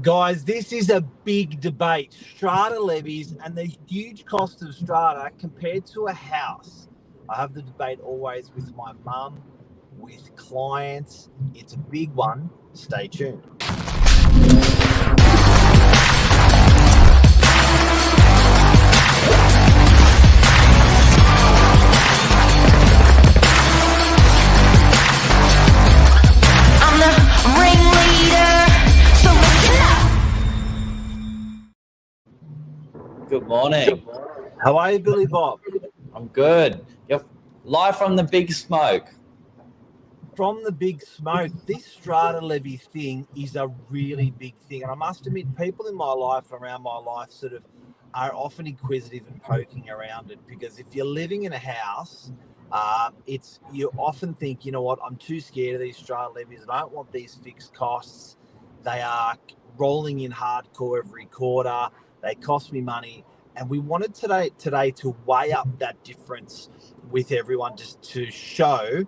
Guys, this is a big debate. Strata levies and the huge cost of strata compared to a house. I have the debate always with my mum, with clients. It's a big one. Stay tuned. I'm the ringleader, so listen up. Good morning. How are you, Billy Bob? I'm good. You're live from the big smoke. From the big smoke, this strata levy thing is a really big thing. And I must admit, people in my life, around my life, sort of are often inquisitive and poking around it, because if you're living in a house, you often think, you know what, I'm too scared of these strata levies. I don't want these fixed costs. They are rolling in hardcore every quarter. They cost me money. And we wanted today to weigh up that difference with everyone, just to show,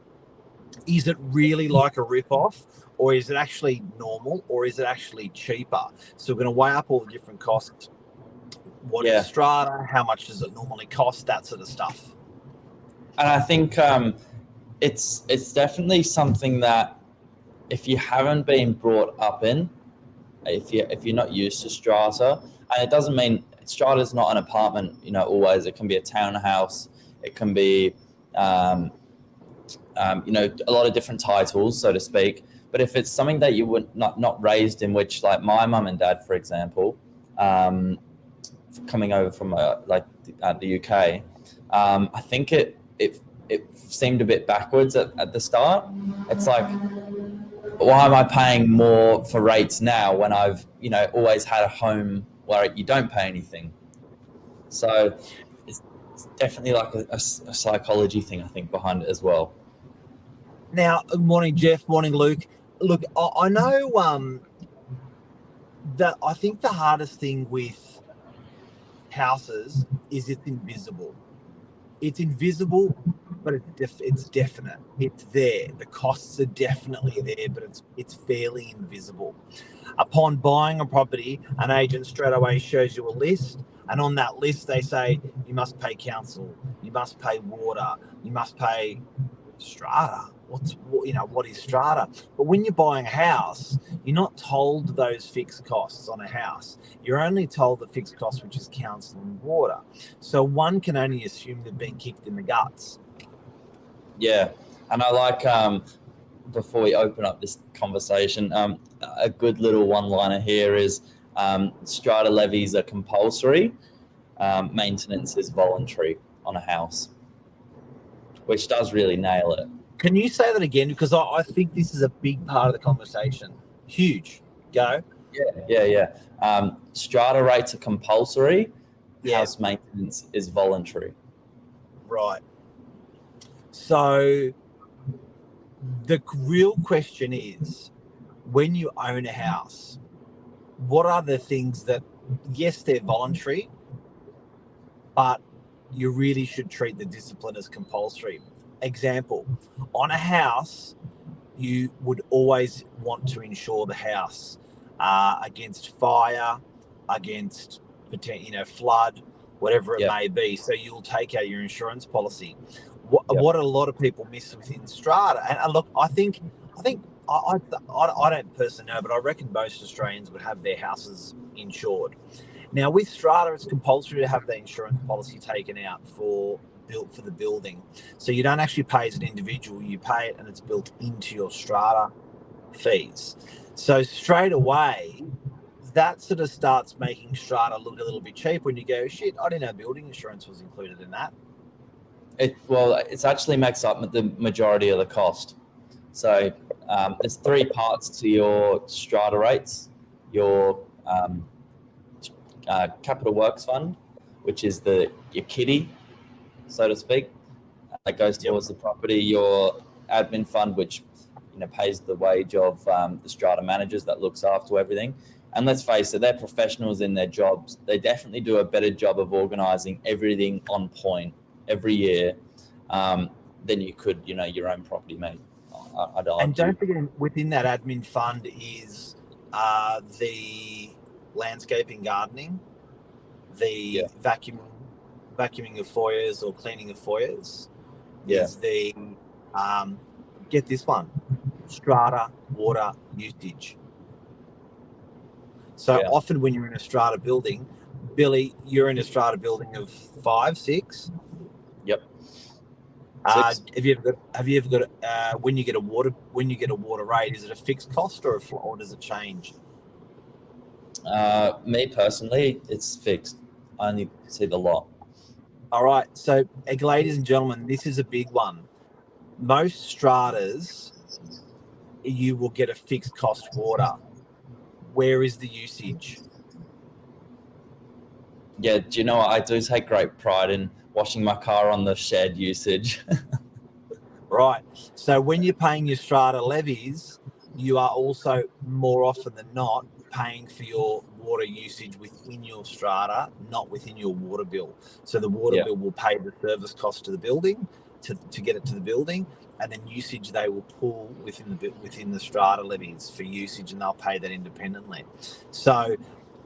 is it really like a rip-off, or is it actually normal, or is it actually cheaper? So we're going to weigh up all the different costs. What is strata? How much does it normally cost? That sort of stuff. And I think it's definitely something that if you haven't been brought up in, if you're not used to strata, and it doesn't mean strata is not an apartment, always. It can be a townhouse. It can be a lot of different titles, so to speak. But if it's something that you were not raised in, which, like my mum and dad, for example, coming over from the UK, I think it seemed a bit backwards at the start. It's like, why am I paying more for rates now when I've always had a home where you don't pay anything? So it's definitely like a psychology thing, I think, behind it as well. Now, morning, Jeff. Morning, Luke. Look, I know that I think the hardest thing with houses is it's invisible. It's invisible, but it's definite. It's there. The costs are definitely there, but it's fairly invisible. Upon buying a property, an agent straight away shows you a list, and on that list they say you must pay council, you must pay water, you must pay strata. What is strata? But when you're buying a house, you're not told those fixed costs on a house. You're only told the fixed cost, which is council and water. So one can only assume they've been kicked in the guts. Yeah, and I like, before we open up this conversation, a good little one-liner here is strata levies are compulsory, maintenance is voluntary on a house, which does really nail it. Can you say that again? Because I think this is a big part of the conversation. Huge. Go. Yeah. Strata rates are compulsory. House maintenance is voluntary. Right. So the real question is, when you own a house, what are the things that, yes, they're voluntary, but you really should treat the discipline as compulsory? Example, on a house, you would always want to insure the house against fire, against flood, whatever it may be. So you'll take out your insurance policy. What a lot of people miss within strata, and look, I don't personally know, but I reckon most Australians would have their houses insured. Now with strata, it's compulsory to have the insurance policy taken out for the building. So you don't actually pay as an individual, you pay it and it's built into your strata fees. So straight away, that sort of starts making strata look a little bit cheap when you go, shit, I didn't know building insurance was included in that. It actually makes up the majority of the cost. So there's three parts to your strata rates. Your capital works fund, which is your kitty, so to speak, that goes towards the property. Your admin fund, which pays the wage of the strata managers that looks after everything. And let's face it, they're professionals in their jobs. They definitely do a better job of organising everything on point every year than you could, your own property, mate. And don't forget, within that admin fund is the landscaping, gardening, the vacuuming of foyers or cleaning of foyers is the get this one, strata water usage. So often when you're in a strata building, Billy, you're in a strata building of 5, 6. Yep. Have you ever got when you get a water rate, is it a fixed cost or does it change? Me personally, it's fixed. I only see the lot. All right. So, ladies and gentlemen, this is a big one. Most stratas, you will get a fixed cost water. Where is the usage? Yeah, do you know what? I do take great pride in washing my car on the shared usage. Right. So when you're paying your strata levies, you are also more often than not paying for your water usage within your strata, not within your water bill. So the water bill will pay the service cost to the building to get it to the building, and then usage they will pull within the strata levies for usage, and they'll pay that independently. So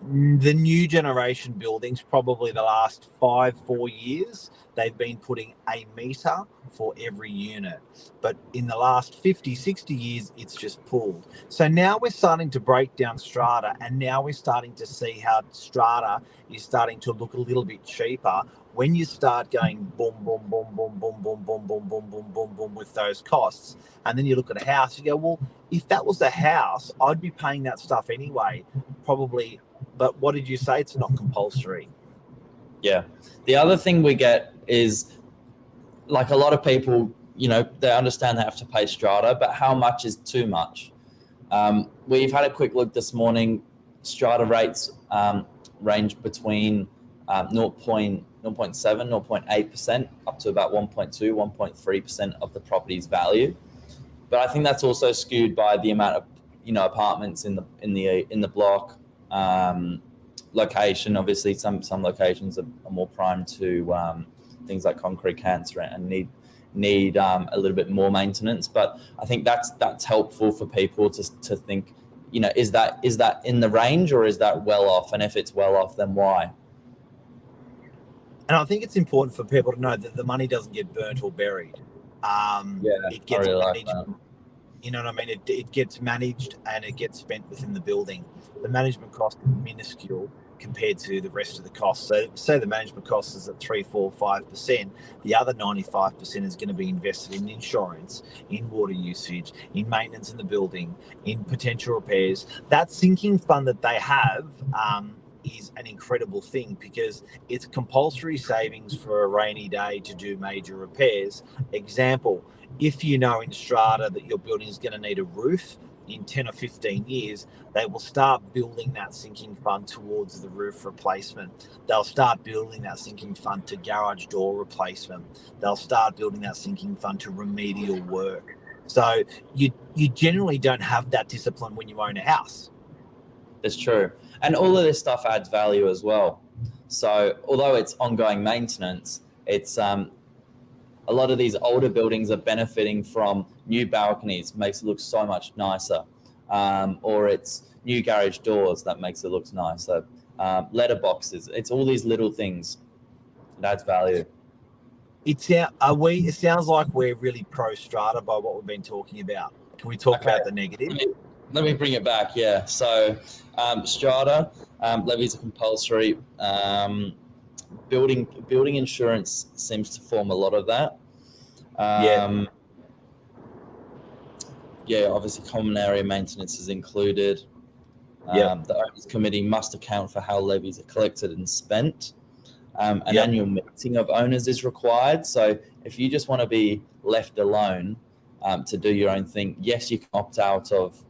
the new generation buildings, probably the last 4 years, they've been putting a meter for every unit. But in the last 50, 60 years, it's just pulled. So now we're starting to break down strata, and now we're starting to see how strata is starting to look a little bit cheaper when you start going boom, boom, boom, boom, boom, boom, boom, boom, boom, boom, boom, boom with those costs. And then you look at a house, you go, well, if that was a house, I'd be paying that stuff anyway, probably. But what did you say? It's not compulsory. Yeah. The other thing we get is, like, a lot of people, you know, they understand they have to pay strata, but how much is too much? We've had a quick look this morning. Strata rates range between 0.7, 0.8% up to about 1.2, 1.3% of the property's value. But I think that's also skewed by the amount of, you know, apartments in the block. Location, obviously, some locations are more prone to things like concrete cancer and need a little bit more maintenance. But I think that's helpful for people to think, you know, is that in the range or is that well off? And if it's well off, then why? And I think it's important for people to know that the money doesn't get burnt or buried. It gets managed. You know what I mean? It gets managed and it gets spent within the building. The management cost is minuscule compared to the rest of the costs. So say the management cost is at 3, 4, 5%, the other 95% is going to be invested in insurance, in water usage, in maintenance in the building, in potential repairs. That sinking fund that they have is an incredible thing because it's compulsory savings for a rainy day to do major repairs. Example, if you know in strata that your building is going to need a roof in 10 or 15 years, they will start building that sinking fund towards the roof replacement. They'll start building that sinking fund to garage door replacement. They'll start building that sinking fund to remedial work. So you generally don't have that discipline when you own a house. It's true. And all of this stuff adds value as well. So although it's ongoing maintenance, it's a lot of these older buildings are benefiting from new balconies, makes it look so much nicer. Or it's new garage doors that makes it look nicer. Letterboxes, it's all these little things that adds value. It sounds like we're really pro strata by what we've been talking about. Can we talk about the negative? Let me bring it back. Yeah. So strata levies are compulsory. Building insurance seems to form a lot of that. Obviously common area maintenance is included. The owners committee must account for how levies are collected and spent. An annual meeting of owners is required. So if you just want to be left alone to do your own thing, yes, you can opt out of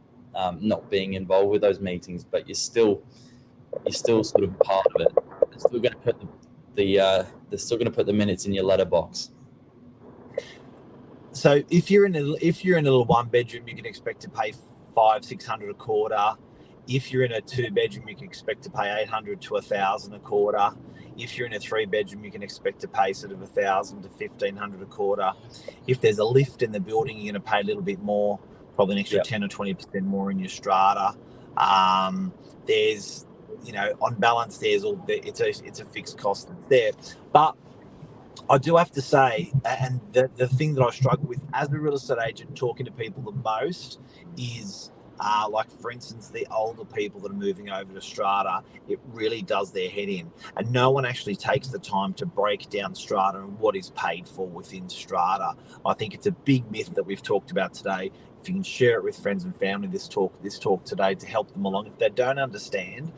not being involved with those meetings, but you're still sort of part of it. They're still going to put they're still going to put the minutes in your letterbox. So if you're in a little 1-bedroom, you can expect to pay $500-600 a quarter. If you're in a 2-bedroom, you can expect to pay $800 to $1,000 a quarter. If you're in a 3-bedroom, you can expect to pay sort of $1,000 to $1,500 a quarter. If there's a lift in the building, you're going to pay a little bit more, probably an extra 10 or 20% more in your strata. There's, on balance, it's a fixed cost that's there. But I do have to say, and the thing that I struggle with as a real estate agent, talking to people the most is, like, for instance, the older people that are moving over to strata. It really does their head in, and no one actually takes the time to break down strata and what is paid for within strata. I think it's a big myth that we've talked about today. If you can share it with friends and family, this talk today, to help them along. If they don't understand,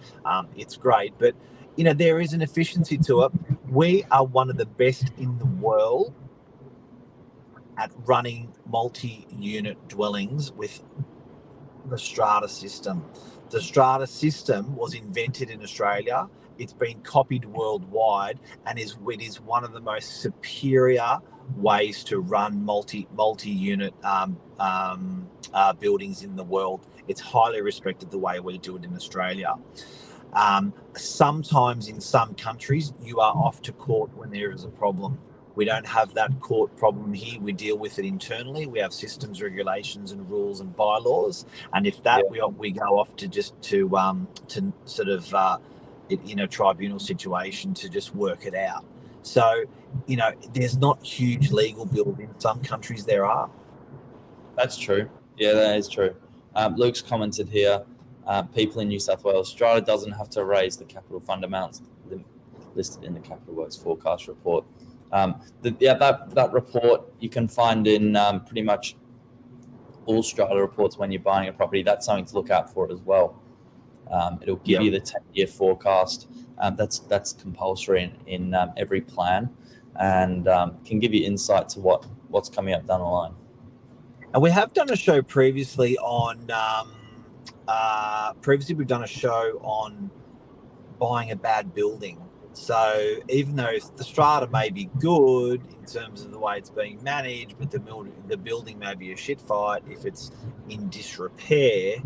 it's great, but there is an efficiency to it. We are one of the best in the world at running multi-unit dwellings with the strata system. The strata system was invented in Australia. It's been copied worldwide, and it is one of the most superior ways to run multi-unit buildings in the world. It's highly respected the way we do it in Australia. Sometimes in some countries you are off to court when there is a problem. We don't have that court problem here. We deal with it internally. We have systems, regulations, and rules and bylaws. And if that we go off to sort of in a tribunal situation to just work it out. So there's not huge legal bills in some countries. There are. That's true. Yeah, that is true. Luke's commented here. People in New South Wales, strata doesn't have to raise the capital fund amounts listed in the Capital Works forecast report. That report you can find in pretty much all strata reports when you're buying a property. That's something to look out for as well. It'll give you the 10-year forecast. That's compulsory in every plan, and can give you insight to what's coming up down the line. And we have done a show previously on. We've done a show on buying a bad building. So even though the strata may be good in terms of the way it's being managed, but the building may be a shit fight if it's in disrepair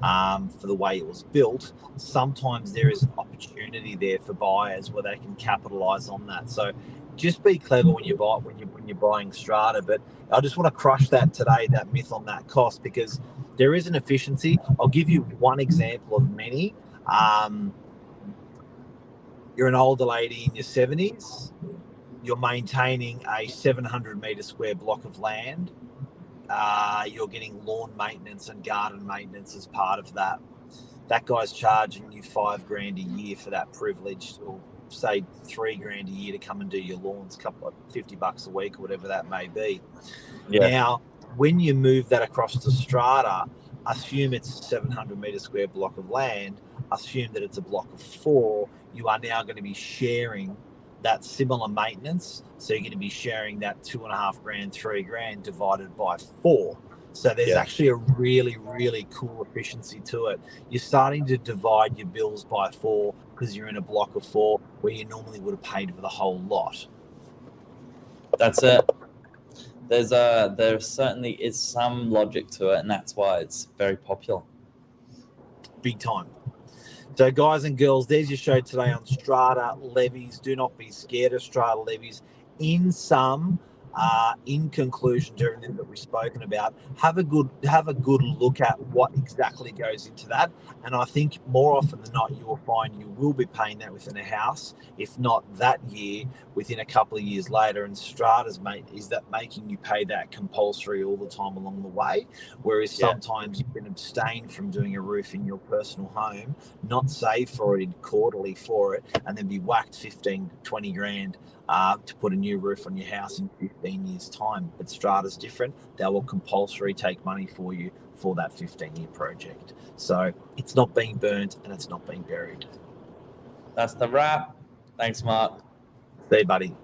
for the way it was built, sometimes there is an opportunity there for buyers where they can capitalise on that. So just be clever when you're buying strata. But I just want to crush that today, that myth on that cost, because there is an efficiency. I'll give you one example of many. You're an older lady in your 70s. You're maintaining a 700 metre square block of land. You're getting lawn maintenance and garden maintenance as part of that. That guy's charging you $5,000 a year for that privilege, or say $3,000 a year to come and do your lawns, $50 a week or whatever that may be. Yeah. Now, when you move that across to strata, assume it's a 700 metre square block of land, assume that it's a block of 4, you are now going to be sharing that similar maintenance. So you're going to be sharing that $2,500, $3,000 divided by 4. So there's actually a really, really cool efficiency to it. You're starting to divide your bills by 4 because you're in a block of 4 where you normally would have paid for the whole lot. That's it. There certainly is some logic to it, and that's why it's very popular. Big time. So guys and girls, there's your show today on strata levies. Do not be scared of strata levies. In conclusion to everything that we've spoken about, have a good look at what exactly goes into that. And I think more often than not, you will find you will be paying that within a house, if not that year, within a couple of years later. And strata's is that making you pay that compulsory all the time along the way, whereas sometimes you can abstain from doing a roof in your personal home, not save for it quarterly for it, and then be whacked 15, 20 grand to put a new roof on your house in 15 years' time. But strata's different. They will compulsory take money for you for that 15-year project. So it's not being burnt and it's not being buried. That's the wrap. Thanks, Mark. See you, buddy.